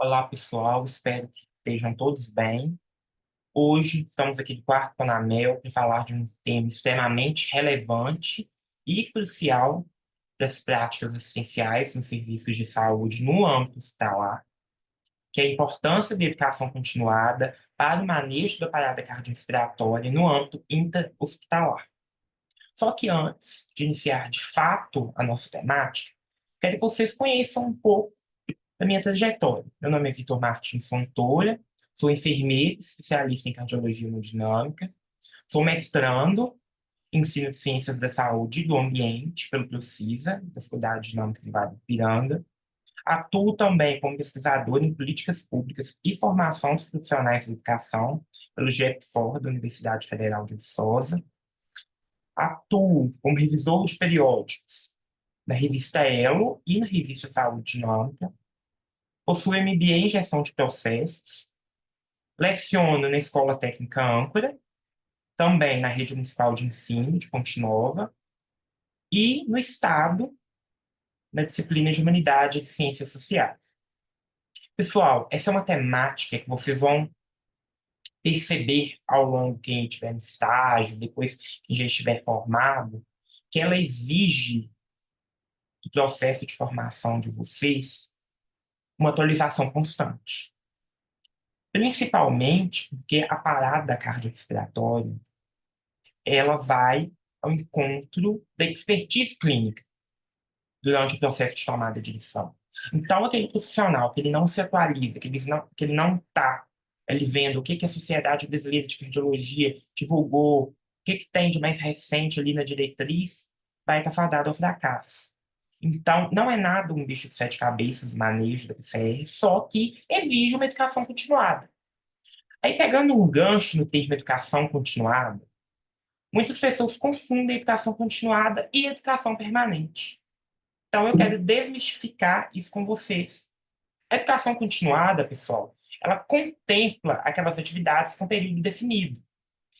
Olá, pessoal. Espero que estejam todos bem. Hoje estamos aqui do Quarto Panamel para falar de um tema extremamente relevante e crucial das práticas assistenciais nos serviços de saúde no âmbito hospitalar, que é a importância da educação continuada para o manejo da parada cardiorrespiratória no âmbito intra-hospitalar. Só que antes de iniciar de fato a nossa temática, quero que vocês conheçam um pouco da minha trajetória. Meu nome é Vitor Martins Fontoura, sou enfermeiro, especialista em cardiologia hemodinâmica, sou mestrando em ensino de ciências da saúde e do ambiente pelo Procisa, da Faculdade Dinâmica Privada de Piranga. Atuo também como pesquisador em políticas públicas e formação dos profissionais de educação pelo GEP-FOR da Universidade Federal de Viçosa. Atuo como revisor de periódicos na revista Elo e na revista Saúde Dinâmica. Possui MBA em Gestão de Processos. Leciono na Escola Técnica Âncora, também na Rede Municipal de Ensino de Ponte Nova e no Estado, na disciplina de Humanidade e Ciências Sociais. Pessoal, essa é uma temática que vocês vão perceber ao longo que estiver no estágio, depois que já estiver formado, que ela exige do processo de formação de vocês uma atualização constante. Principalmente porque a parada cardiorrespiratória ela vai ao encontro da expertise clínica durante o processo de tomada de decisão. Então, aquele profissional que ele não se atualiza, que ele não está ali vendo o que a Sociedade Brasileira de Cardiologia divulgou, o que tem de mais recente ali na diretriz, vai estar fadado ao fracasso. Então, não é nada um bicho de sete cabeças, manejo da PCR, só que exige uma educação continuada. Aí, pegando um gancho no termo educação continuada, muitas pessoas confundem educação continuada e educação permanente. Então, eu quero desmistificar isso com vocês. A educação continuada, pessoal, ela contempla aquelas atividades com período definido.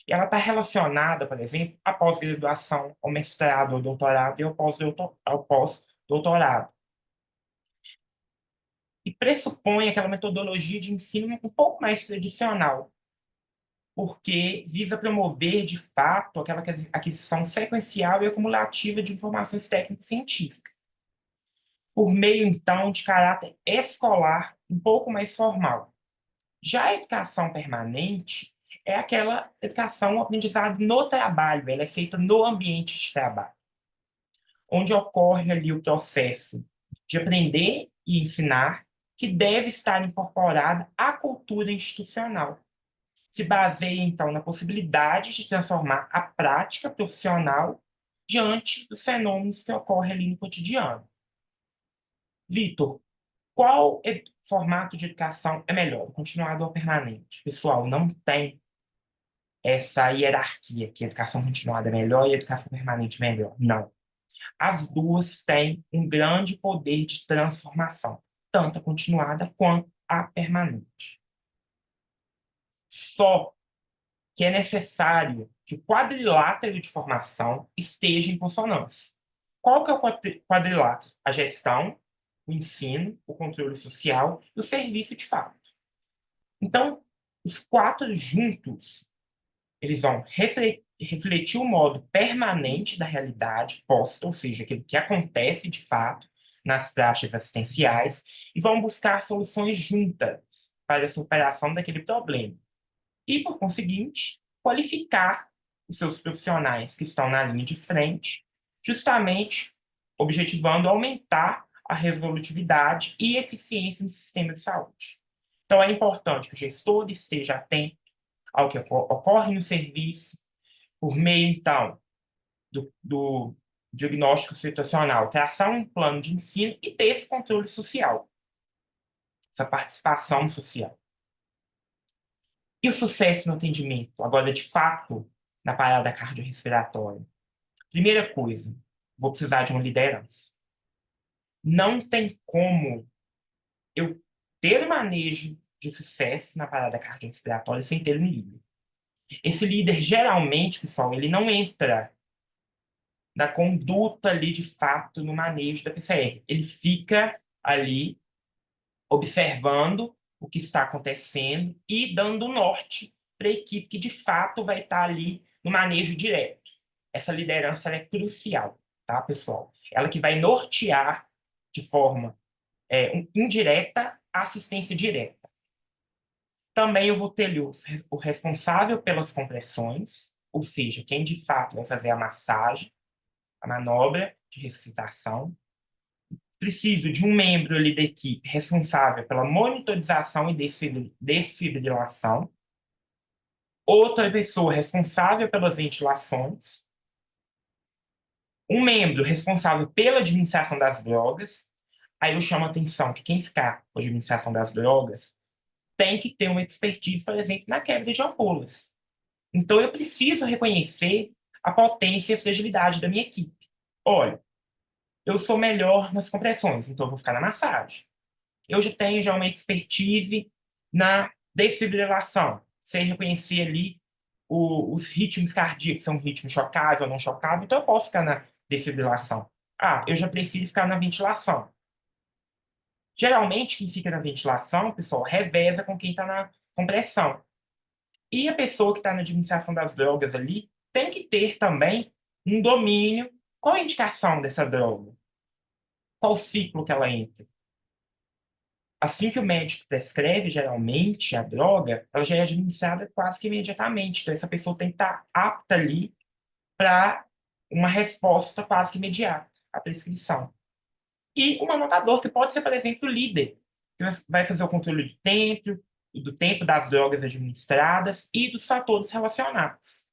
E ela está relacionada, por exemplo, à pós-graduação, ao mestrado, ao doutorado e ao pós-doutorado. E pressupõe aquela metodologia de ensino um pouco mais tradicional, porque visa promover, de fato, aquela aquisição sequencial e acumulativa de informações técnicas científicas, por meio, então, de caráter escolar um pouco mais formal. Já a educação permanente é aquela educação, o aprendizado no trabalho, ela é feita no ambiente de trabalho, onde ocorre ali o processo de aprender e ensinar, que deve estar incorporada à cultura institucional. Se baseia, então, na possibilidade de transformar a prática profissional diante dos fenômenos que ocorrem ali no cotidiano. Vitor, qual formato de educação é melhor, continuado ou permanente? Pessoal, não tem essa hierarquia que a educação continuada é melhor e a educação permanente é melhor. Não. As duas têm um grande poder de transformação, tanto a continuada quanto a permanente. Só que é necessário que o quadrilátero de formação esteja em consonância. Qual que é o quadrilátero? A gestão, o ensino, o controle social e o serviço de fato. Então, os quatro juntos, eles vão refletir o modo permanente da realidade posta, ou seja, aquilo que acontece de fato nas práticas assistenciais, e vão buscar soluções juntas para a superação daquele problema. E, por conseguinte, qualificar os seus profissionais que estão na linha de frente, justamente objetivando aumentar a resolutividade e eficiência no sistema de saúde. Então, é importante que o gestor esteja atento ao que ocorre no serviço, por meio, então, do diagnóstico situacional, traçar um plano de ensino e ter esse controle social, essa participação social. E o sucesso no atendimento, agora, de fato, na parada cardiorrespiratória? Primeira coisa, vou precisar de uma liderança. Não tem como eu ter manejo de sucesso na parada cardiorrespiratória sem ter um líder. Esse líder, geralmente, pessoal, ele não entra na conduta ali, de fato, no manejo da PCR. Ele fica ali observando o que está acontecendo e dando norte para a equipe que de fato vai estar ali no manejo direto. Essa liderança ela é crucial, tá, pessoal? Ela que vai nortear de forma indireta a assistência direta. Também eu vou ter ali o responsável pelas compressões, ou seja, quem de fato vai fazer a massagem, a manobra de ressuscitação. Preciso de um membro ali da equipe responsável pela monitorização e desfibrilação. Outra pessoa responsável pelas ventilações. Um membro responsável pela administração das drogas. Aí eu chamo a atenção que quem ficar com a administração das drogas tem que ter uma expertise, por exemplo, na quebra de ampolas. Então eu preciso reconhecer a potência e a fragilidade da minha equipe. Olha, eu sou melhor nas compressões, então eu vou ficar na massagem. Eu já tenho uma expertise na desfibrilação. Sei reconhecer ali os ritmos cardíacos, são ritmos chocáveis ou não chocáveis, então eu posso ficar na desfibrilação. Ah, eu já prefiro ficar na ventilação. Geralmente, quem fica na ventilação, pessoal, reveza com quem está na compressão. E a pessoa que está na administração das drogas ali tem que ter também um domínio. Qual a indicação dessa droga? Qual ciclo que ela entra? Assim que o médico prescreve, geralmente, a droga, ela já é administrada quase que imediatamente. Então, essa pessoa tem que estar apta ali para uma resposta quase que imediata à prescrição. E um anotador, que pode ser, por exemplo, o líder, que vai fazer o controle do tempo das drogas administradas e dos fatores relacionados.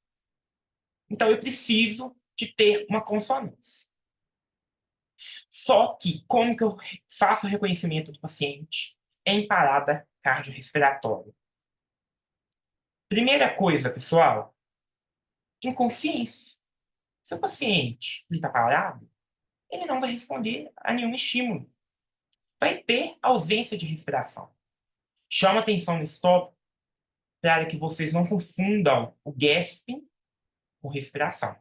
Então, eu preciso de ter uma consonância. Só que, como que eu faço o reconhecimento do paciente em parada cardiorrespiratória? Primeira coisa, pessoal, inconsciência. Se o paciente está parado, ele não vai responder a nenhum estímulo. Vai ter ausência de respiração. Chama atenção nesse tópico para que vocês não confundam o gasping com respiração.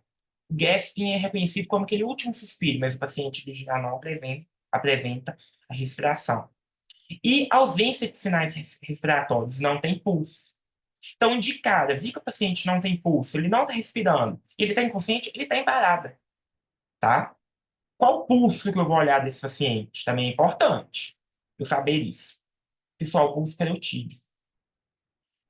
O gasping é reconhecido como aquele último suspiro, mas o paciente já não apresenta a respiração. E ausência de sinais respiratórios, não tem pulso. Então, de cara, vi que o paciente não tem pulso, ele não está respirando, ele está inconsciente, ele está em parada, tá? Qual pulso que eu vou olhar desse paciente? Também é importante eu saber isso. Pessoal, pulso carotídeo.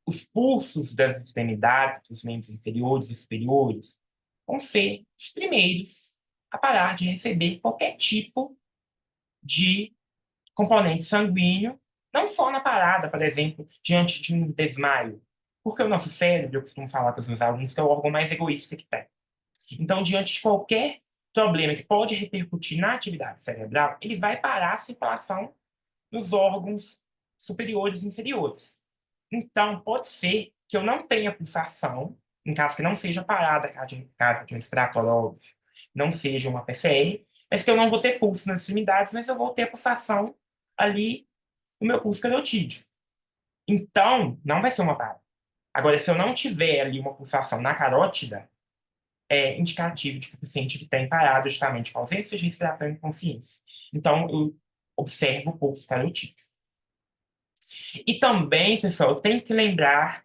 Os pulsos das extremidades, dos membros inferiores e superiores, vão ser os primeiros a parar de receber qualquer tipo de componente sanguíneo, não só na parada, por exemplo, diante de um desmaio. Porque o nosso cérebro, eu costumo falar com os meus alunos, que é o órgão mais egoísta que tem. Então, diante de qualquer problema que pode repercutir na atividade cerebral, ele vai parar a circulação nos órgãos superiores e inferiores. Então, pode ser que eu não tenha pulsação, em caso que não seja parada cardiorrespiratória, óbvio, não seja uma PCR, mas que eu não vou ter pulso nas extremidades, mas eu vou ter pulsação ali no meu pulso carotídeo. Então, não vai ser uma parada. Agora, se eu não tiver ali uma pulsação na carótida, é indicativo de que o paciente tem parado justamente com ausência de respiração e inconsciência. Então, eu observo o pulso carotídeo. E também, pessoal, tem que lembrar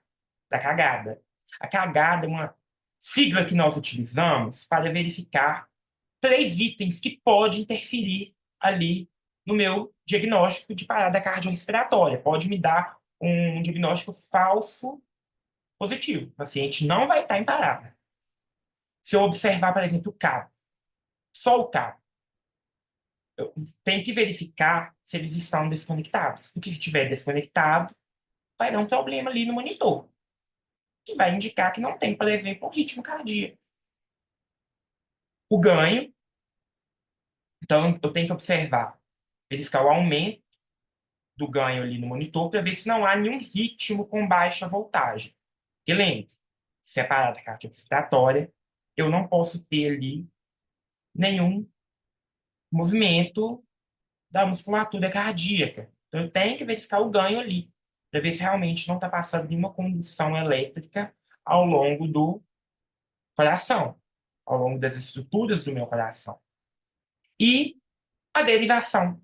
da cagada. A cagada é uma sigla que nós utilizamos para verificar três itens que podem interferir ali no meu diagnóstico de parada cardiorrespiratória. Pode me dar um diagnóstico falso positivo. O paciente não vai estar em parada. Se eu observar, por exemplo, o cabo, só o cabo, eu tenho que verificar se eles estão desconectados. Porque se estiver desconectado, vai dar um problema ali no monitor. E vai indicar que não tem, por exemplo, um ritmo cardíaco. O ganho, então eu tenho que observar, verificar o aumento do ganho ali no monitor para ver se não há nenhum ritmo com baixa voltagem. Porque lembre, se é parada cardiorrespiratória, eu não posso ter ali nenhum movimento da musculatura cardíaca. Então eu tenho que verificar o ganho ali, para ver se realmente não está passando nenhuma condução elétrica ao longo do coração, ao longo das estruturas do meu coração. E a derivação.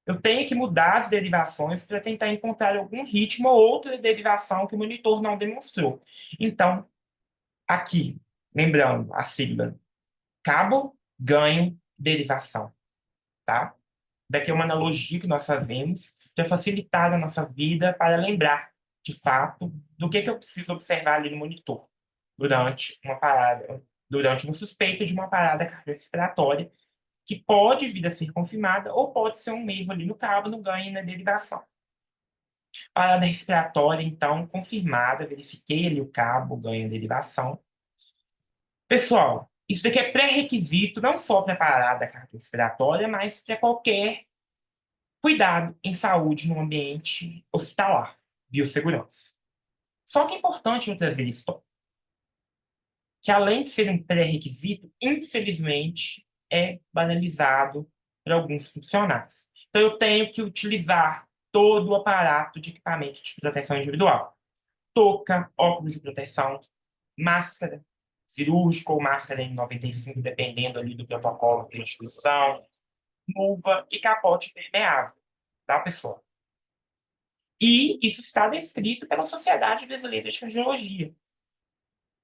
eu tenho que mudar as derivações para tentar encontrar algum ritmo ou outra derivação que o monitor não demonstrou. Então, aqui, lembrando a sigla cabo, ganho, derivação, tá? Daqui é uma analogia que nós fazemos para facilitar a nossa vida, para lembrar, de fato, do que eu preciso observar ali no monitor durante uma parada, durante uma suspeita de uma parada cardiorrespiratória, que pode vir a ser confirmada ou pode ser um erro ali no cabo, no ganho e na derivação. Parada respiratória, então, confirmada, verifiquei ali o cabo, ganho e derivação. Pessoal, isso daqui é pré-requisito não só para parada cardiorrespiratória, mas para qualquer cuidado em saúde no ambiente hospitalar, biossegurança. Só que é importante eu trazer isso, que além de ser um pré-requisito, infelizmente é banalizado para alguns funcionários. Então eu tenho que utilizar todo o aparato de equipamento de proteção individual. Touca, óculos de proteção, máscara cirúrgica ou máscara N95, dependendo ali do protocolo da instituição, luva e capote impermeável, tá, pessoal? E isso está descrito pela Sociedade Brasileira de Cardiologia.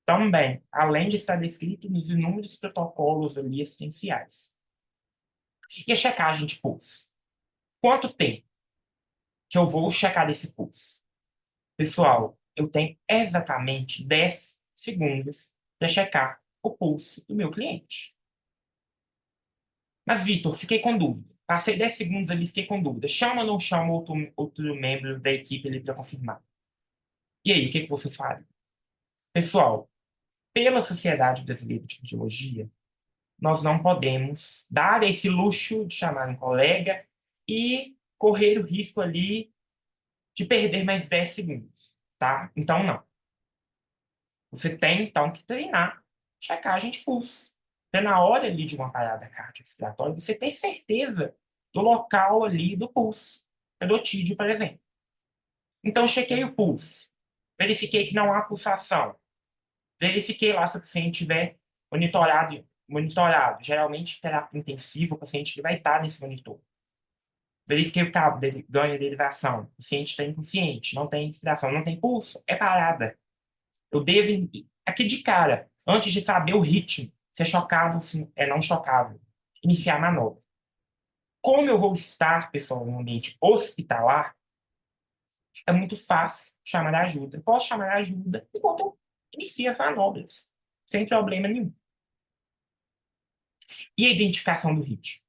Também, além de estar descrito nos inúmeros protocolos ali essenciais. E a checagem de pulso? Quanto tempo que eu vou checar esse pulso? Pessoal, eu tenho exatamente 10 segundos para checar o pulso do meu cliente. Mas, Vitor, fiquei com dúvida. Passei 10 segundos ali, fiquei com dúvida. Chama ou não chama outro membro da equipe ali para confirmar? E aí, o que vocês fazem? Pessoal, pela Sociedade Brasileira de Cardiologia, nós não podemos dar esse luxo de chamar um colega e correr o risco ali de perder mais 10 segundos, tá? Então, não. Você tem, então, que treinar checagem de pulso. Porque na hora ali de uma parada cardiorrespiratória, você ter certeza do local ali do pulso, pedotídeo, por exemplo. Então, chequei o pulso. Verifiquei que não há pulsação. Verifiquei lá se o paciente estiver monitorado. Geralmente, terapia intensiva, o paciente ele vai estar nesse monitor. Verifiquei o cabo, dele, ganho de derivação. O paciente está inconsciente, não tem respiração, não tem pulso, é parada. Eu devo, aqui de cara, antes de saber o ritmo, se é chocável, se é não chocável, iniciar a manobra. Como eu vou estar, pessoal, no ambiente hospitalar, é muito fácil chamar ajuda. Eu posso chamar ajuda enquanto eu inicio as manobras, sem problema nenhum. E a identificação do ritmo?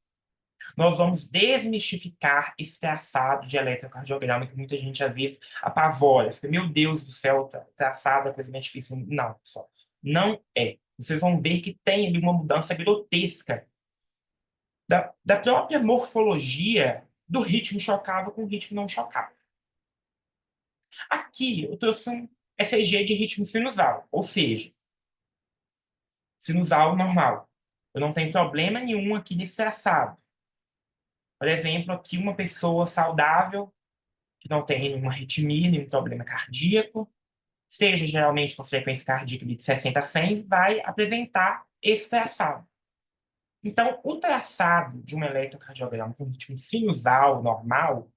Nós vamos desmistificar esse traçado de eletrocardiograma que muita gente, às vezes, apavora. Fica, meu Deus do céu, traçado é coisa mais difícil. Não, pessoal. Não é. Vocês vão ver que tem ali uma mudança grotesca da própria morfologia do ritmo chocável com o ritmo não chocável. Aqui, eu trouxe um ECG de ritmo sinusal, ou seja, sinusal normal. Eu não tenho problema nenhum aqui nesse traçado. Por exemplo, aqui uma pessoa saudável, que não tem nenhuma arritmia, nenhum problema cardíaco, esteja geralmente com frequência cardíaca de 60 a 100, vai apresentar esse traçado. Então, o traçado de um eletrocardiograma com ritmo sinusal normal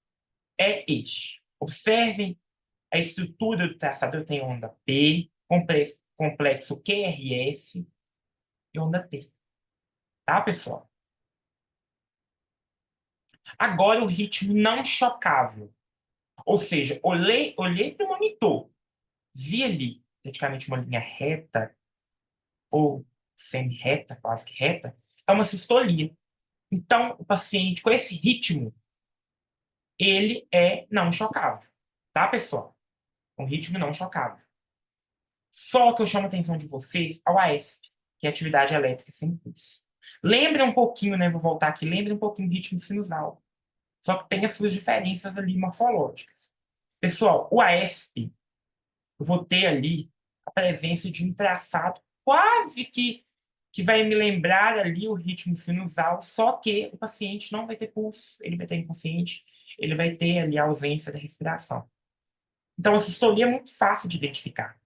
é este. Observem a estrutura do traçado. Eu tenho onda P, complexo QRS e onda T. Tá, pessoal? Agora o ritmo não chocável. Ou seja, olhei para o monitor, vi ali praticamente uma linha reta, ou semi-reta, quase que reta, é uma sistolia. Então, o paciente com esse ritmo, ele é não chocável. Tá, pessoal? Um ritmo não chocável. Só que eu chamo a atenção de vocês ao AESP, que é atividade elétrica sem pulso. Lembre um pouquinho, né? Vou voltar aqui. Lembre um pouquinho do ritmo sinusal. Só que tem as suas diferenças ali morfológicas. Pessoal, o AESP, eu vou ter ali a presença de um traçado quase que vai me lembrar ali o ritmo sinusal, só que o paciente não vai ter pulso, ele vai ter inconsciente, ele vai ter ali a ausência da respiração. Então, a sistolia é muito fácil de identificar.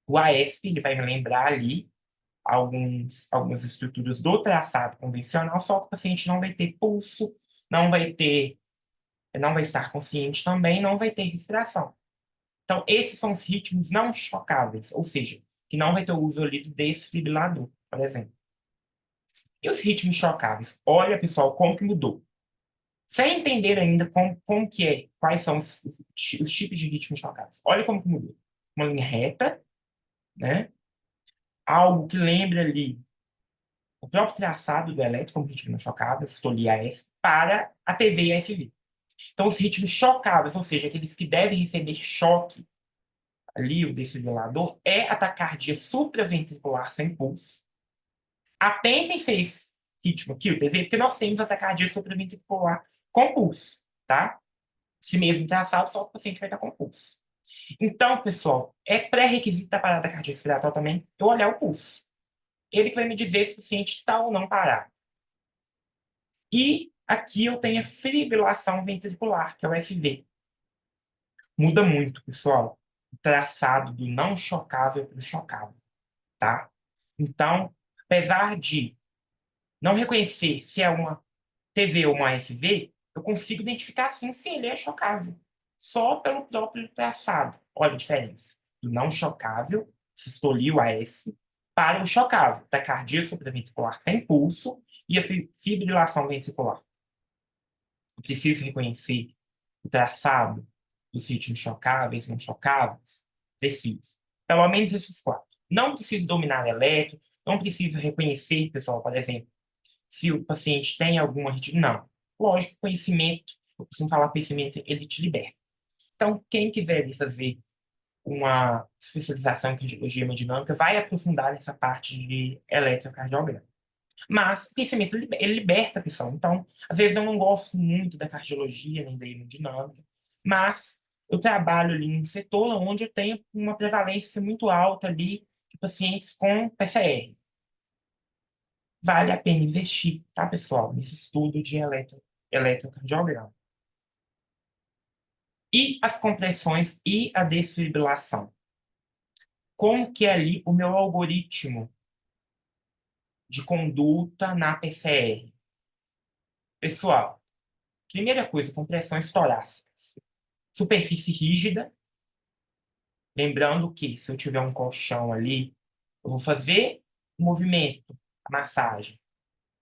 O AESP, ele vai me lembrar ali algumas estruturas do traçado convencional, só que o paciente não vai ter pulso, não vai estar consciente também, não vai ter respiração. Então, esses são os ritmos não chocáveis, ou seja, que não vai ter o uso ali do desfibrilador, por exemplo. E os ritmos chocáveis? Olha, pessoal, como que mudou. Sem entender ainda como que é, quais são os tipos de ritmos chocáveis. Olha como que mudou. Uma linha reta, né? Algo que lembra ali o próprio traçado do elétrico como ritmo não chocável, sistolia AS, para a TV e a SV. Então, os ritmos chocáveis, ou seja, aqueles que devem receber choque ali, o desfibrilador, é a taquicardia supraventricular sem pulso. Atentem se esse ritmo aqui, o TV, porque nós temos a taquicardia supraventricular com pulso, tá? Se mesmo traçado, só que o paciente vai estar com pulso. Então, pessoal, é pré-requisito da parada cardiorrespiratória também eu olhar o pulso. Ele que vai me dizer se o paciente está ou não parado. E aqui eu tenho a fibrilação ventricular, que é o FV. Muda muito, pessoal, o traçado do não chocável para o chocável, tá? Então, apesar de não reconhecer se é uma TV ou uma FV, eu consigo identificar sim se ele é chocável, só pelo próprio traçado. Olha a diferença. Do não chocável, sistolia, o AF, para o chocável, taquicardia supraventricular sem pulso e a fibrilação ventricular. Eu preciso reconhecer o traçado dos ritmos chocáveis, não chocáveis? Preciso. Pelo menos esses quatro. Não preciso dominar eletro, não preciso reconhecer, pessoal, por exemplo, se o paciente tem alguma arritmia. Não. Lógico, conhecimento, eu costumo falar conhecimento, ele te liberta. Então, quem quiser fazer uma especialização em cardiologia hemodinâmica vai aprofundar nessa parte de eletrocardiograma. Mas o conhecimento ele liberta a pessoa. Então, às vezes eu não gosto muito da cardiologia nem da hemodinâmica, mas eu trabalho ali em um setor onde eu tenho uma prevalência muito alta ali de pacientes com PCR. Vale a pena investir, tá, pessoal, nesse estudo de eletrocardiograma. E as compressões e a desfibrilação. Como que é ali o meu algoritmo de conduta na PCR? Pessoal, primeira coisa, compressões torácicas. Superfície rígida, lembrando que se eu tiver um colchão ali, eu vou fazer o movimento, a massagem,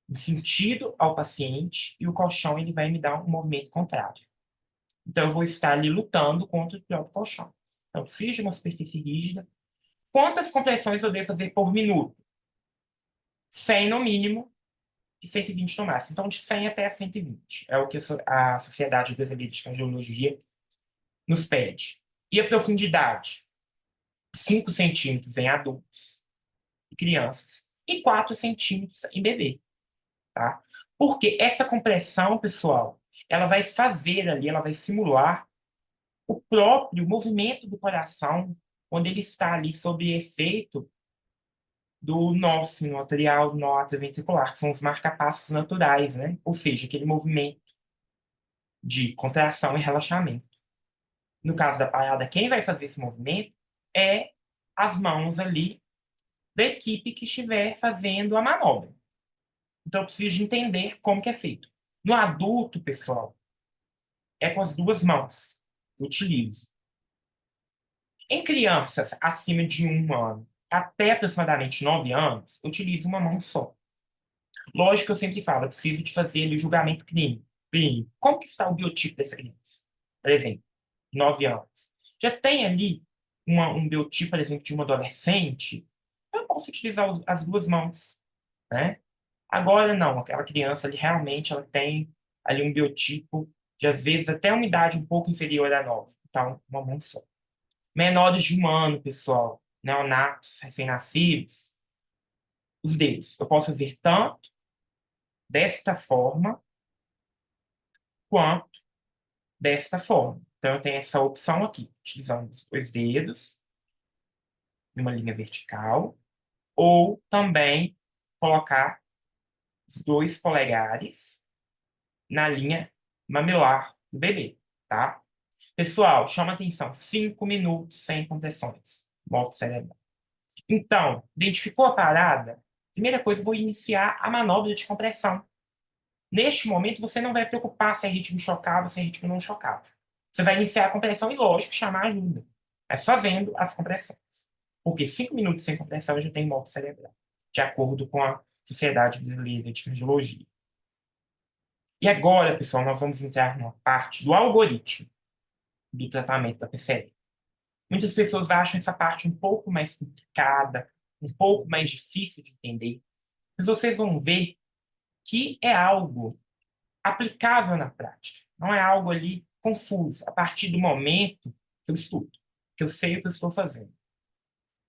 em sentido ao paciente e o colchão ele vai me dar um movimento contrário. Então, eu vou estar ali lutando contra o próprio colchão. Então, preciso de uma superfície rígida. Quantas compressões eu devo fazer por minuto? 100 no mínimo e 120 no máximo. Então, de 100 até 120. É o que a Sociedade Brasileira de Cardiologia nos pede. E a profundidade? 5 centímetros em adultos e crianças e 4 centímetros em bebê, tá? Porque essa compressão, pessoal, ela vai fazer ali, ela vai simular o próprio movimento do coração quando ele está ali sob efeito do nó sinoatrial, do nó atrioventricular, que são os marcapassos naturais, né? Ou seja, aquele movimento de contração e relaxamento. No caso da parada, quem vai fazer esse movimento é as mãos ali da equipe que estiver fazendo a manobra. Então, eu preciso entender como que é feito. No adulto, pessoal, é com as duas mãos que eu utilizo. Em crianças acima de 1 ano até aproximadamente 9 anos, eu utilizo uma mão só. Lógico que eu sempre falo, eu preciso de fazer ali o julgamento clínico. Como que está o biotipo dessa criança? Por exemplo, 9 anos. Já tem ali um biotipo, por exemplo, de uma adolescente, então eu posso utilizar as duas mãos, né? Agora, não. Aquela criança ali, realmente, ela tem ali um biotipo de, às vezes, até uma idade um pouco inferior à 9. Então, uma mão só. Menores de 1 ano, pessoal, neonatos, recém-nascidos, os dedos. Eu posso fazer tanto desta forma quanto desta forma. Então, eu tenho essa opção aqui, utilizando os dois dedos em uma linha vertical, ou também colocar os 2 polegares na linha mamelar do bebê, tá? Pessoal, chama atenção, 5 minutos sem compressões. Morte cerebral. Então, identificou a parada? Primeira coisa, eu vou iniciar a manobra de compressão. Neste momento, você não vai preocupar se é ritmo chocável, se é ritmo não chocável. Você vai iniciar a compressão e, lógico, chamar ajuda. É fazendo as compressões. Porque 5 minutos sem compressão já tem morte cerebral, de acordo com a Sociedade Brasileira de Cardiologia. E agora, pessoal, nós vamos entrar numa parte do algoritmo do tratamento da PCL. Muitas pessoas acham essa parte um pouco mais complicada, um pouco mais difícil de entender, mas vocês vão ver que é algo aplicável na prática. Não é algo ali confuso, a partir do momento que eu estudo, que eu sei o que eu estou fazendo.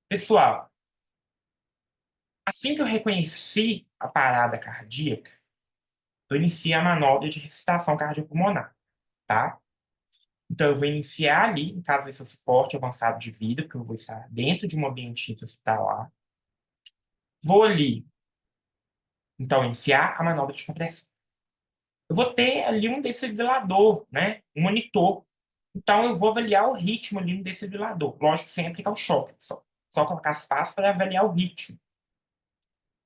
Pessoal, assim que eu reconheci a parada cardíaca, eu iniciei a manobra de ressuscitação cardiopulmonar, tá? Então, eu vou iniciar ali, em caso desse suporte avançado de vida, porque eu vou estar dentro de um ambiente hospitalar. Vou ali, então, iniciar a manobra de compressão. Eu vou ter ali um desfibrilador, né? Um monitor. Então, eu vou avaliar o ritmo ali no desfibrilador. Lógico, sem aplicar o choque. Só colocar as passos para avaliar o ritmo.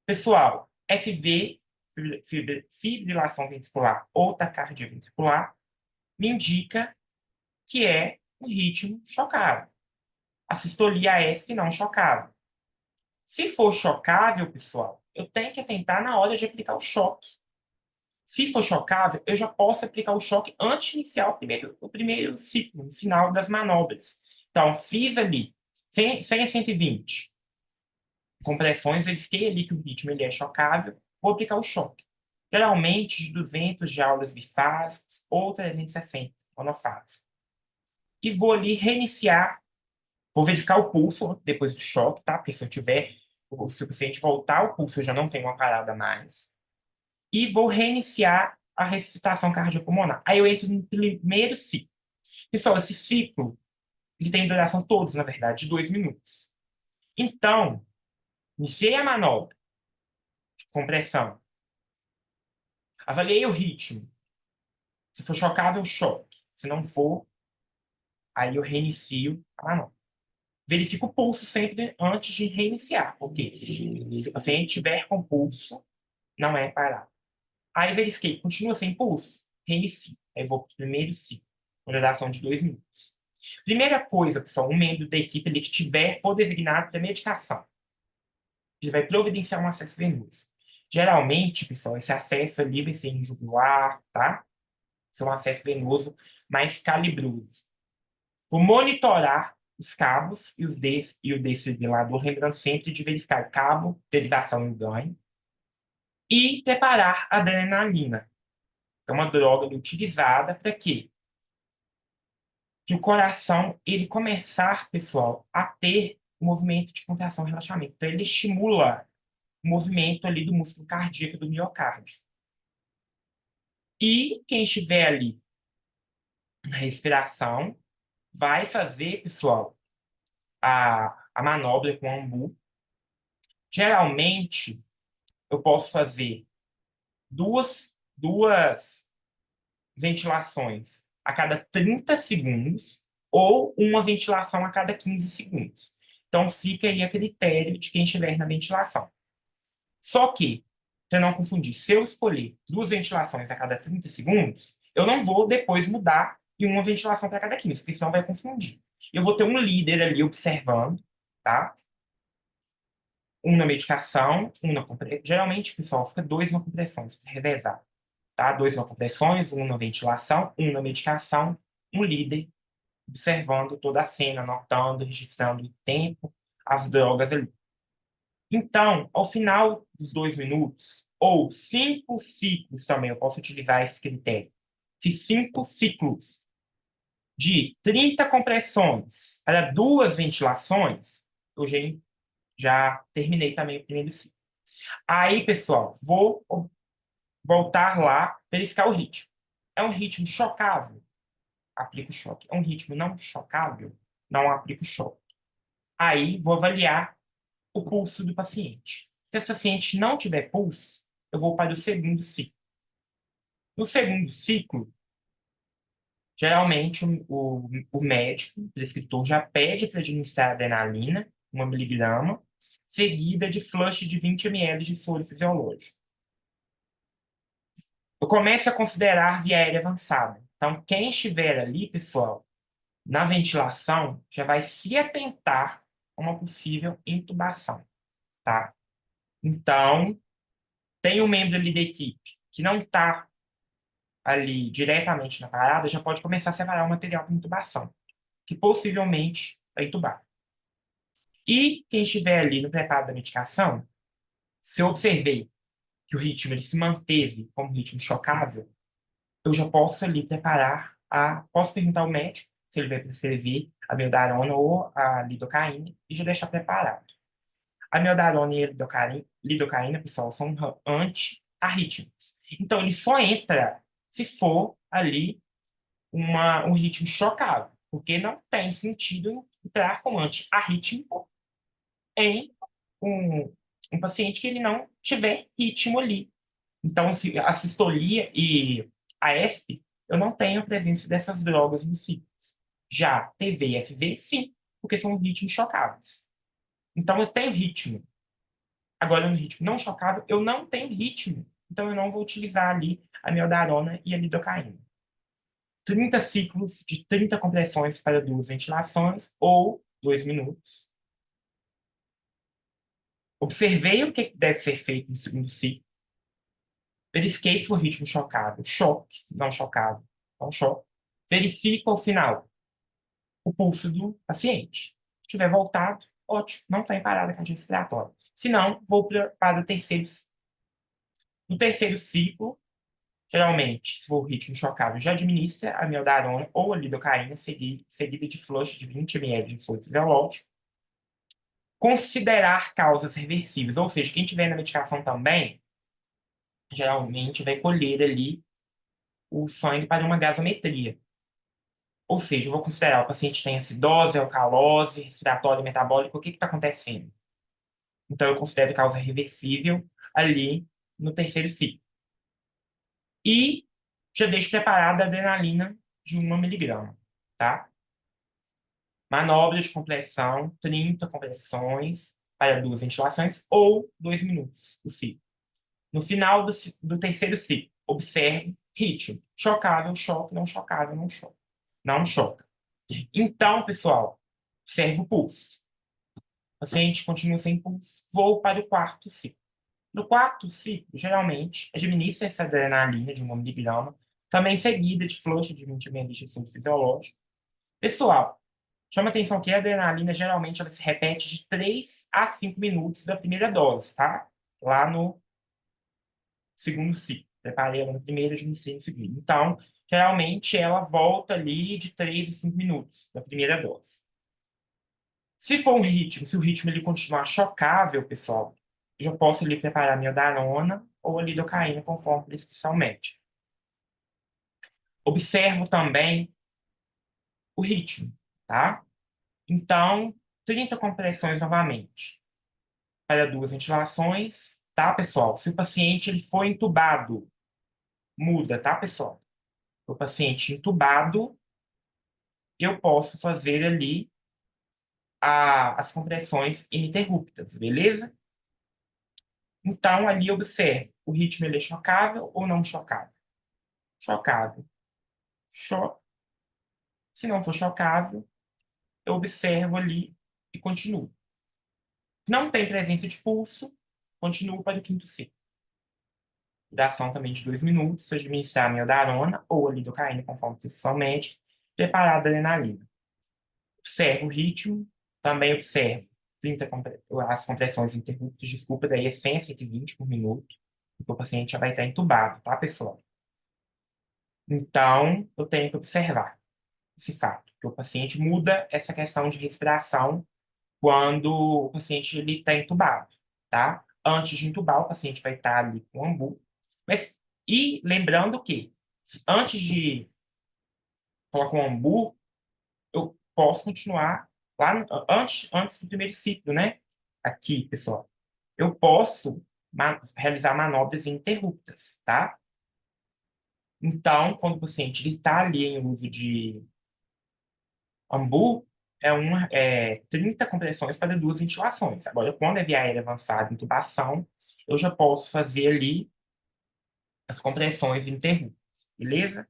Pessoal, FV, fibrilação ventricular ou taquicardia ventricular, me indica que é um ritmo chocável. A sistolia AF não chocável. Se for chocável, pessoal, eu tenho que atentar na hora de aplicar o choque. Se for chocável, eu já posso aplicar o choque antes de iniciar o primeiro ciclo, no final das manobras. Então, fiz ali 100 a 120 compressões, verifiquei ali que o ritmo ele é chocável, vou aplicar o choque. Geralmente de 200 joules bifásicos ou 360 monofásicos. E vou ali reiniciar, vou verificar o pulso depois do choque, tá? Porque se eu tiver o suficiente voltar o pulso, eu já não tenho uma parada mais. E vou reiniciar a ressuscitação cardiopulmonar. Aí eu entro no primeiro ciclo. Pessoal, esse ciclo ele tem duração todos, na verdade, de 2 minutos. Então, iniciei a manobra de compressão, avaliei o ritmo. Se for chocável, choque. Se não for, aí eu reinicio a manobra. Verifico o pulso sempre antes de reiniciar, porque se o paciente tiver com pulso, não é parado. Aí verifiquei, continua sem pulso, reinicio. Aí vou para o primeiro ciclo, com duração de 2 minutos. Primeira coisa, pessoal, um membro da equipe ali que tiver for designado para medicação, ele vai providenciar um acesso venoso. Geralmente, pessoal, esse acesso ali vai ser em jugular, tá? Esse é um acesso venoso mais calibroso. Vou monitorar os cabos e o desfibrilador, lembrando sempre de verificar o cabo, derivação e o ganho, e preparar a adrenalina, que é uma droga utilizada para quê? Que o coração ele começar, pessoal, a ter o movimento de contração e relaxamento. Então, ele estimula o movimento ali do músculo cardíaco do miocárdio. E quem estiver ali na respiração vai fazer, pessoal, a manobra com o ambu. Geralmente, eu posso fazer duas ventilações a cada 30 segundos ou uma ventilação a cada 15 segundos. Então, fica aí a critério de quem estiver na ventilação. Só que, para não confundir, se eu escolher duas ventilações a cada 30 segundos, eu não vou depois mudar e uma ventilação para cada 15, porque senão vai confundir. Eu vou ter um líder ali observando, tá? Um na medicação, um na compressão. Geralmente, pessoal, fica dois na compressão, para revezar. Tá? Dois na compressões, um na ventilação, um na medicação, um líder observando toda a cena, anotando, registrando o tempo, as drogas ali. Então, ao final dos 2 minutos, ou 5 ciclos também, eu posso utilizar esse critério. Se 5 ciclos de 30 compressões para duas ventilações, eu já terminei também o primeiro ciclo. Aí, pessoal, vou voltar lá, verificar o ritmo. É um ritmo chocável? Aplico choque. É um ritmo não chocável? Não aplico choque. Aí, vou avaliar o pulso do paciente. Se esse paciente não tiver pulso, eu vou para o segundo ciclo. No segundo ciclo, geralmente o médico, o prescritor, já pede para administrar adrenalina, 1 miligrama, seguida de flush de 20 ml de soro fisiológico. eu começo a considerar via aérea avançada. Então, quem estiver ali, pessoal, na ventilação, já vai se atentar a uma possível intubação, tá? Então, tem um membro ali da equipe que não está ali diretamente na parada, já pode começar a separar o material para intubação, que possivelmente vai intubar. E quem estiver ali no preparo da medicação, se eu observei que o ritmo ele se manteve como ritmo chocável, eu já posso ali preparar posso perguntar ao médico se ele vai prescrever a meldarona ou a lidocaína e já deixar preparado. A meldarona e a lidocaína, pessoal, são anti-arrítmicos. Então, ele só entra se for ali um ritmo chocável, porque não tem sentido entrar como anti-arrítmico em um, um paciente que ele não tiver ritmo ali. Então, se a sistolia e a ESP, eu não tenho a presença dessas drogas nos ciclos. Já TV e FV, sim, porque são ritmos chocáveis. Então, eu tenho ritmo. Agora, no ritmo não chocável, eu não tenho ritmo. Então, eu não vou utilizar ali a miodarona e a lidocaína. 30 ciclos de 30 compressões para duas ventilações ou 2 minutos. Observei o que deve ser feito no segundo ciclo. Verifiquei se o ritmo chocável, choque, não chocável, não choque. Verifico ao final o pulso do paciente. Se tiver voltado, ótimo, não está em parada cardiorrespiratória. Se não, vou para o terceiro. No terceiro ciclo, geralmente, se for o ritmo chocável, já administra a miodarona ou a lidocaína, seguida de flush de 20 ml de soro fisiológico. Considerar causas reversíveis, ou seja, quem tiver na medicação também, geralmente vai colher ali o sangue para uma gasometria. Ou seja, eu vou considerar o paciente tem acidose, alcalose, respiratório, metabólico, o que está acontecendo? Então, eu considero causa reversível ali no terceiro ciclo. E já deixo preparada a adrenalina de 1 miligrama, tá? Manobra de compressão, 30 compressões para duas ventilações ou 2 minutos o ciclo. No final do terceiro ciclo, observe ritmo. Chocável, choque, não chocável, não choca. Não choca. Então, pessoal, observe o pulso. O paciente continua sem pulso. Vou para o quarto ciclo. No quarto ciclo, geralmente, administra essa adrenalina de 1 miligrama, também seguida de fluxo de 20 ml de suco fisiológico. Pessoal, chama atenção que a adrenalina, geralmente, ela se repete de 3 a 5 minutos da primeira dose, tá? Lá no segundo ciclo. Preparei ela no primeiro, administrei no segundo. Então, geralmente, ela volta ali de 3 a 5 minutos da primeira dose. Se for um ritmo, se o ritmo ele continuar chocável, pessoal, eu já posso ali preparar minha darona ou a lidocaína conforme prescrição médica. Observo também o ritmo, tá? Então, 30 compressões novamente para duas ventilações, tá, pessoal? Se o paciente ele for entubado, muda, tá, pessoal? O paciente entubado, eu posso fazer ali as compressões ininterruptas, beleza? Então, ali observe, o ritmo ele é chocável ou não chocável? Chocável. Cho Se não for chocável, eu observo ali e continuo. Não tem presença de pulso, continuo para o quinto ciclo. Duração também de 2 minutos, administrar a miodarona ou a lidocaína, conforme prescrição médica, preparar a adrenalina. Observo o ritmo, também observo 30 as compressões interruptas, desculpa, daí é 100 a 120 por minuto, porque o paciente já vai estar entubado, tá, pessoal? Então, eu tenho que observar esse fato, que o paciente muda essa questão de respiração quando o paciente está entubado, tá? Antes de entubar, o paciente vai estar ali com o ambu. E lembrando que, antes de colocar o ambu, eu posso continuar lá antes do primeiro ciclo, né? Aqui, pessoal. Eu posso realizar manobras interruptas, tá? Então, quando o paciente ele está ali em uso de ambu, é 30 compressões para duas ventilações. Agora, quando é via aérea avançada, intubação, eu já posso fazer ali as compressões interruptas, beleza?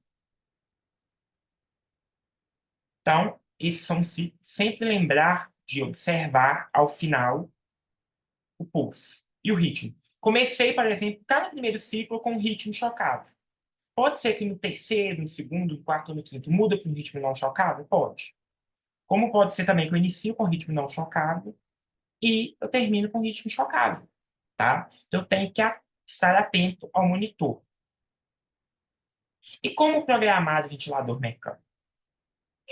Então, esses são ciclos. Sempre lembrar de observar ao final o pulso e o ritmo. Comecei, por exemplo, cada primeiro ciclo com um ritmo chocado. Pode ser que no terceiro, no segundo, no quarto ou no quinto muda para um ritmo não chocado? Pode. Como pode ser também que eu inicio com ritmo não chocado e eu termino com ritmo chocado, tá? Então, eu tenho que estar atento ao monitor. E como programar o ventilador mecânico?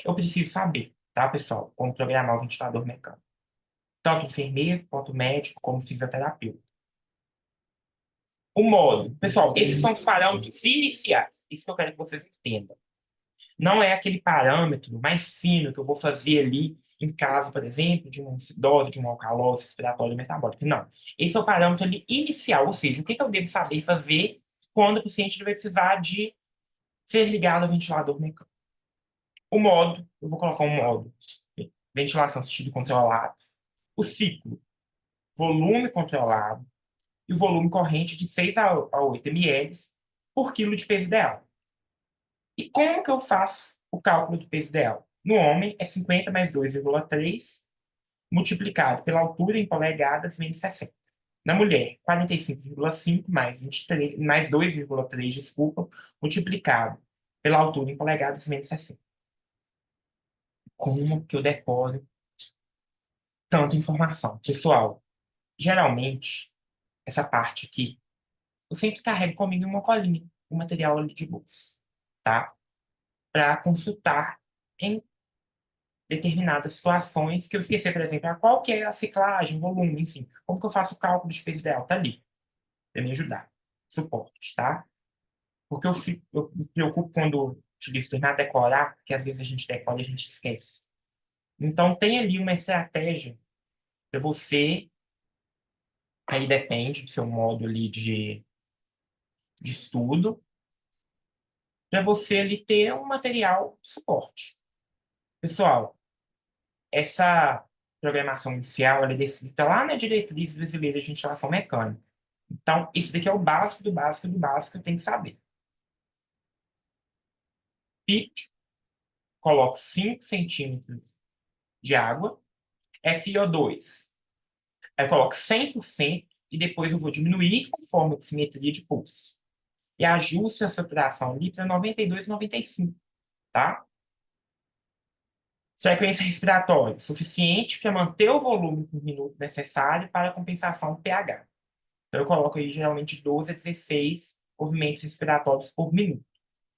Eu preciso saber, tá, pessoal? Como programar o ventilador mecânico. Tanto enfermeiro, quanto médico, como fisioterapeuta. O modo. Pessoal, esses são os parâmetros iniciais. Isso que eu quero que vocês entendam. Não é aquele parâmetro mais fino que eu vou fazer ali em caso, por exemplo, de uma acidose, de uma alcalose respiratória metabólica. Não. Esse é o parâmetro ali inicial, ou seja, o que eu devo saber fazer quando o paciente vai precisar de ser ligado ao ventilador mecânico. O modo, eu vou colocar um modo. Ventilação assistida controlada. O ciclo, volume controlado. E o volume corrente de 6 a 8 ml por quilo de peso ideal. E como que eu faço o cálculo do peso ideal? No homem, é 50 mais 2,3 multiplicado pela altura em polegadas menos 60. Na mulher, 45,5 mais 23, mais 2,3, desculpa, multiplicado pela altura em polegadas menos 60. Como que eu decoro tanta informação? Pessoal, geralmente, essa parte aqui, eu sempre carrego comigo uma colinha, um material ali de bolsa, tá? Para consultar em determinadas situações que eu esqueci, por exemplo, qual que é a ciclagem, volume, enfim. Como que eu faço o cálculo de peso ideal? Tá ali, para me ajudar. Suporte, tá? Porque eu me preocupo quando utilizo terminar decorar, porque às vezes a gente decora e a gente esquece. Então, tem ali uma estratégia para você, aí depende do seu modo ali de estudo, para você ali ter um material de suporte. Pessoal, essa programação inicial ela é descrita lá na diretriz brasileira de ventilação mecânica. Então, isso daqui é o básico do básico do básico que eu tenho que saber. PIP, coloco 5 centímetros de água. FiO2, aí eu coloco 100% e depois eu vou diminuir conforme a simetria de pulso. E ajuste a saturação ali para 92, 95, tá? Frequência respiratória, suficiente para manter o volume por minuto necessário para a compensação do pH. Então, eu coloco aí geralmente 12 a 16 movimentos respiratórios por minuto.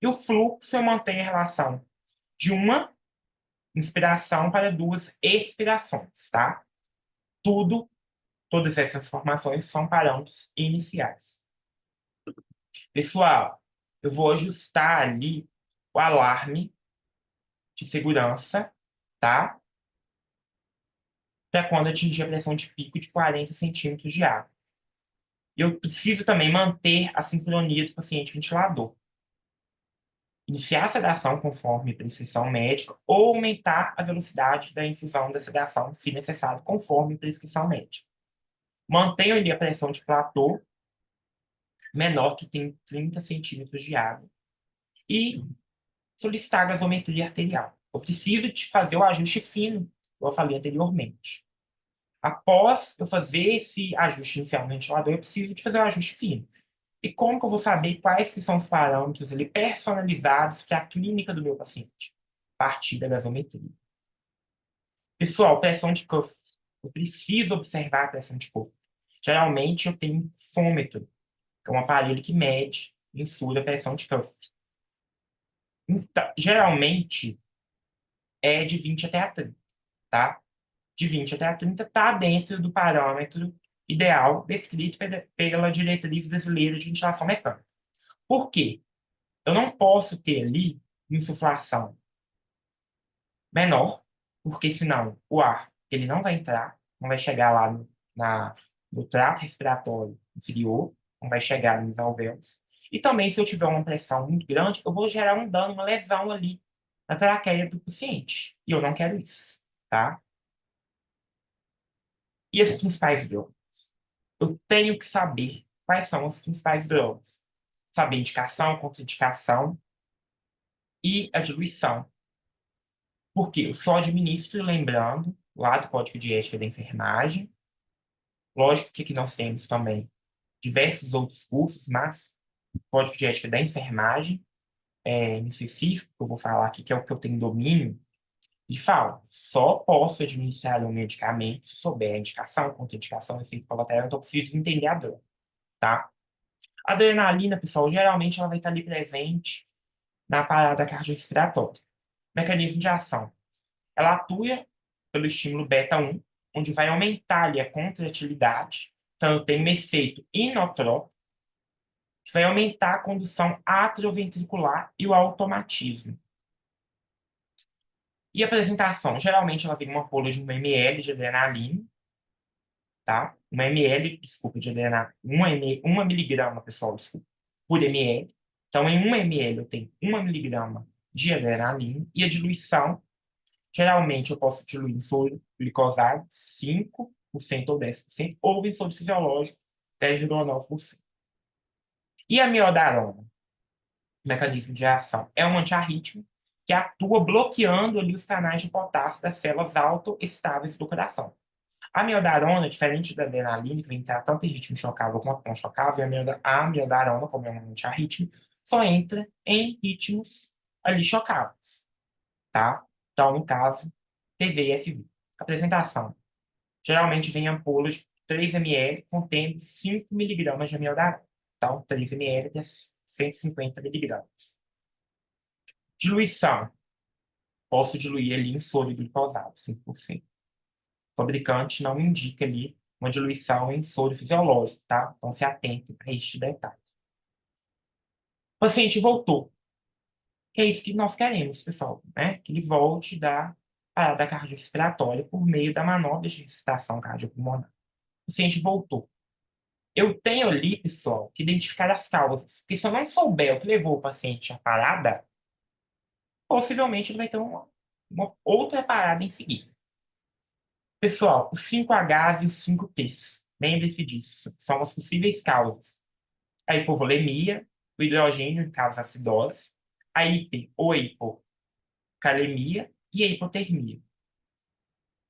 E o fluxo eu mantenho a relação de uma inspiração para duas expirações, tá? Tudo, todas essas informações são parâmetros iniciais. Pessoal, eu vou ajustar ali o alarme de segurança, tá? Para quando atingir a pressão de pico de 40 centímetros de água. Eu preciso também manter a sincronia do paciente ventilador. Iniciar a sedação conforme prescrição médica ou aumentar a velocidade da infusão da sedação, se necessário, conforme prescrição médica. Mantenha ali a pressão de platô menor que tem 30 centímetros de água e solicitar a gasometria arterial. Eu preciso de fazer o ajuste fino, como eu falei anteriormente. Após eu fazer esse ajuste inicial no ventilador, eu preciso de fazer o ajuste fino. E como que eu vou saber quais que são os parâmetros ali personalizados para a clínica do meu paciente? A partir da gasometria. Pessoal, pressão de cuff. Eu preciso observar a pressão de cuff. Geralmente eu tenho um fômetro, que é um aparelho que mede e mensura a pressão de cuff. Então, geralmente é de 20 até a 30, tá? De 20 até a 30 está dentro do parâmetro ideal descrito pela diretriz brasileira de ventilação mecânica. Por quê? Eu não posso ter ali insuflação menor, porque senão o ar ele não vai entrar, não vai chegar lá no trato respiratório inferior, não vai chegar nos alvéolos. E também, se eu tiver uma pressão muito grande, eu vou gerar um dano, uma lesão ali na traqueia do paciente. E eu não quero isso, tá? E as principais drogas? Eu tenho que saber quais são as principais drogas. saber indicação, contraindicação e a diluição. Porque eu só administro, lembrando, lá do Código de Ética da Enfermagem. Lógico que aqui nós temos também diversos outros cursos, mas o Código de Ética da Enfermagem, em específico, que eu vou falar aqui, que é o que eu tenho domínio, e fala, só posso administrar um medicamento se souber a indicação, contraindicação, efeito colateral, então eu preciso entender a dor, tá? A adrenalina, pessoal, geralmente ela vai estar ali presente na parada cardiorrespiratória. Mecanismo de ação. Ela atua pelo estímulo beta 1, onde vai aumentar ali a contratilidade. Então, eu tenho um efeito inotrópico, que vai aumentar a condução atrioventricular e o automatismo. E a apresentação? Geralmente, ela vem uma ampola de 1 ml de adrenalina, tá? 1 ml, desculpa, de adrenalina. 1 miligrama, pessoal, desculpa, por ml. Então, em 1 ml, eu tenho 1 miligrama de adrenalina. E a diluição, geralmente, eu posso diluir em soro glicosado 5% ou 10%, ou em soro fisiológico 10,9%. E a miodarona, mecanismo de ação, é um antiarrítmico que atua bloqueando ali os canais de potássio das células autoestáveis do coração. A miodarona, diferente da adrenalina, que vem entrar tanto em ritmo chocável quanto não chocável, a miodarona, como é um antiarrítmico, só entra em ritmos ali chocáveis, tá? Então, no caso, TV e FV. Apresentação. Geralmente vem ampolas de 3 ml contendo 5 miligramas de amiodarona. Então, 3 ml é 150 miligramas. Diluição. Posso diluir ali em soro glicosado, 5%. O fabricante não indica ali uma diluição em soro fisiológico, tá? Então, se atente a este detalhe. O paciente voltou. Que é isso que nós queremos, pessoal, né? Que ele volte da parada cardiorrespiratória por meio da manobra de ressuscitação cardiopulmonar. O paciente voltou. Eu tenho ali, pessoal, que identificar as causas. Porque se eu não souber o que levou o paciente à parada, possivelmente ele vai ter uma outra parada em seguida. Pessoal, os 5Hs e os 5Ts. Lembre-se disso. São as possíveis causas. A hipovolemia, o hidrogênio em casos acidose, a hiper ou hipocalemia e a hipotermia.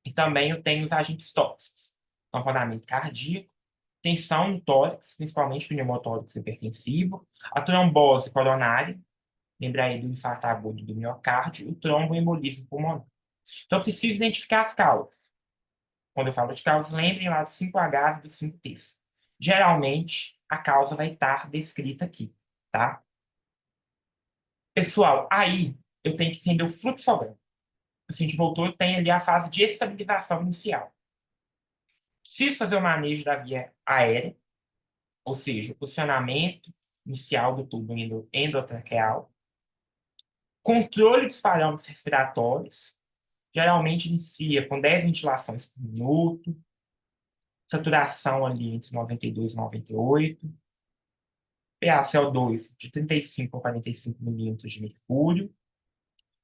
E também eu tenho os agentes tóxicos. Tamponamento cardíaco, tensão no tórax, principalmente pneumotórax hipertensivo, a trombose coronária, lembra aí do infarto agudo do miocárdio, e o tromboembolismo pulmonar. Então, eu preciso identificar as causas. Quando eu falo de causas, lembrem lá dos 5Hs e dos 5Ts. Geralmente, a causa vai estar descrita aqui, tá? Pessoal, aí eu tenho que entender o fluxograma. O paciente voltou, eu tenho ali a fase de estabilização inicial. Preciso fazer o manejo da via aérea, ou seja, o posicionamento inicial do tubo endotraqueal, controle dos parâmetros respiratórios, geralmente inicia com 10 ventilações por minuto, saturação ali entre 92 e 98, PaCO2 de 35 a 45 milímetros de mercúrio,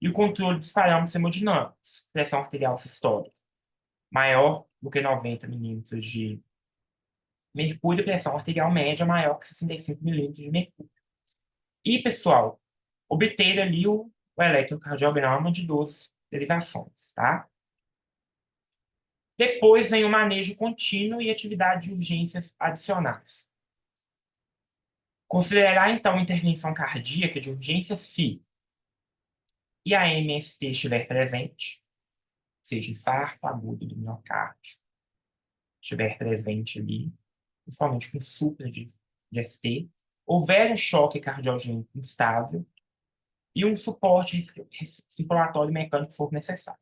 e o controle dos parâmetros hemodinâmicos, pressão arterial sistólica, maior do que 90 milímetros de mercúrio, pressão arterial média maior que 65 milímetros de mercúrio. E, pessoal, obter ali o eletrocardiograma de 12 derivações, tá? Depois vem o manejo contínuo e atividade de urgências adicionais. Considerar, então, intervenção cardíaca de urgência se e a MST estiver presente, seja infarto agudo do miocárdio, estiver presente ali, principalmente com supra de ST, houver um choque cardiogênico instável e um suporte circulatório mecânico for necessário.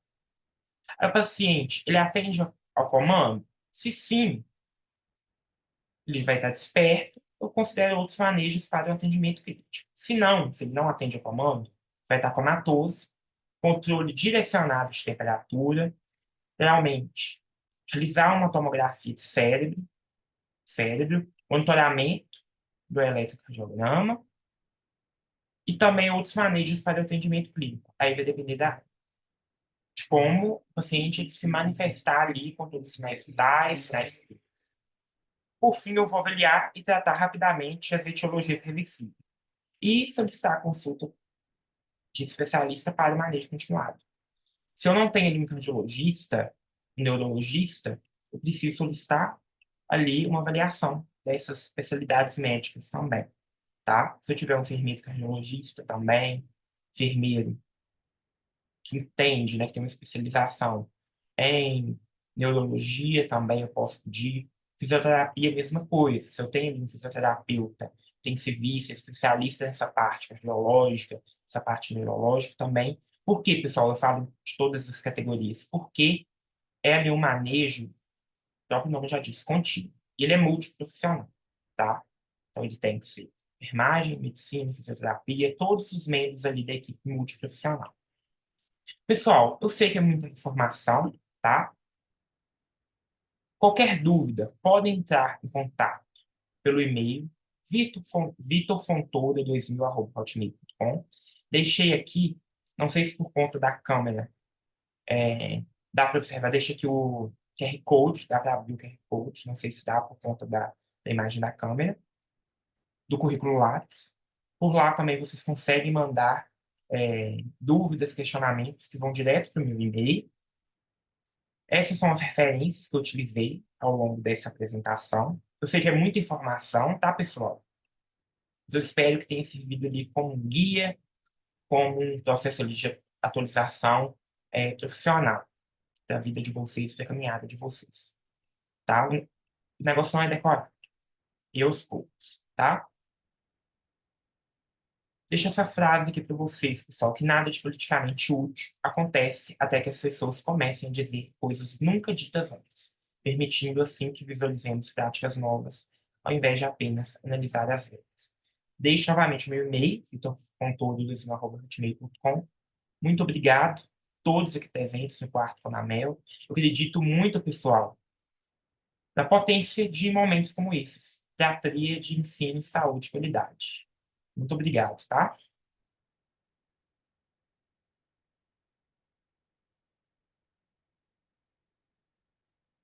O paciente, ele atende ao comando? Se sim, ele vai estar desperto, eu considero outros manejos para o atendimento crítico. Se não, se ele não atende ao comando, vai estar comatoso, controle direcionado de temperatura, realmente realizar uma tomografia de cérebro, monitoramento do eletrocardiograma e também outros manejos para o atendimento clínico. Aí vai depender de como o paciente ele se manifestar ali com todos os sinais vitais, sinais clínicos. Por fim, eu vou avaliar e tratar rapidamente as etiologias reversíveis. e solicitar a consulta de especialista para o manejo continuado. Se eu não tenho ali um cardiologista, um neurologista, eu preciso solicitar ali uma avaliação dessas especialidades médicas também, tá? Se eu tiver um enfermeiro cardiologista também, enfermeiro que entende, né, que tem uma especialização em neurologia também eu posso pedir. Fisioterapia, mesma coisa. Se eu tenho ali um fisioterapeuta intensivista, especialista nessa parte cardiológica, essa parte neurológica também. Por que, pessoal, eu falo de todas as categorias? Porque é ali um manejo, o próprio nome já diz, contínuo. E ele é multiprofissional, tá? Então ele tem que ser enfermagem, medicina, fisioterapia, todos os membros ali da equipe multiprofissional. Pessoal, eu sei que é muita informação, tá? Qualquer dúvida, podem entrar em contato pelo e-mail vitorfontoura2000@hotmail.com. Deixei aqui, não sei se por conta da câmera dá para observar, deixa aqui o QR Code, dá para abrir o QR Code, não sei se dá por conta da imagem da câmera, do currículo Lattes. Por lá também vocês conseguem mandar dúvidas, questionamentos que vão direto para o meu e-mail. Essas são as referências que eu utilizei ao longo dessa apresentação. Eu sei que é muita informação, tá, pessoal? Mas eu espero que tenha servido ali como um guia, como um processo ali de atualização profissional para a vida de vocês, para a caminhada de vocês, tá? O negócio não é decorar, e aos poucos, tá? Deixa essa frase aqui para vocês, pessoal, que nada de politicamente útil acontece até que as pessoas comecem a dizer coisas nunca ditas antes, permitindo assim que visualizemos práticas novas, ao invés de apenas analisar as velhas. Deixo novamente o meu e-mail, vitor.contouro@hotmail.com. Muito obrigado, todos aqui presentes no quarto Conamel. Eu acredito muito, pessoal, na potência de momentos como esses, da tríade de ensino, saúde e qualidade. Muito obrigado, tá?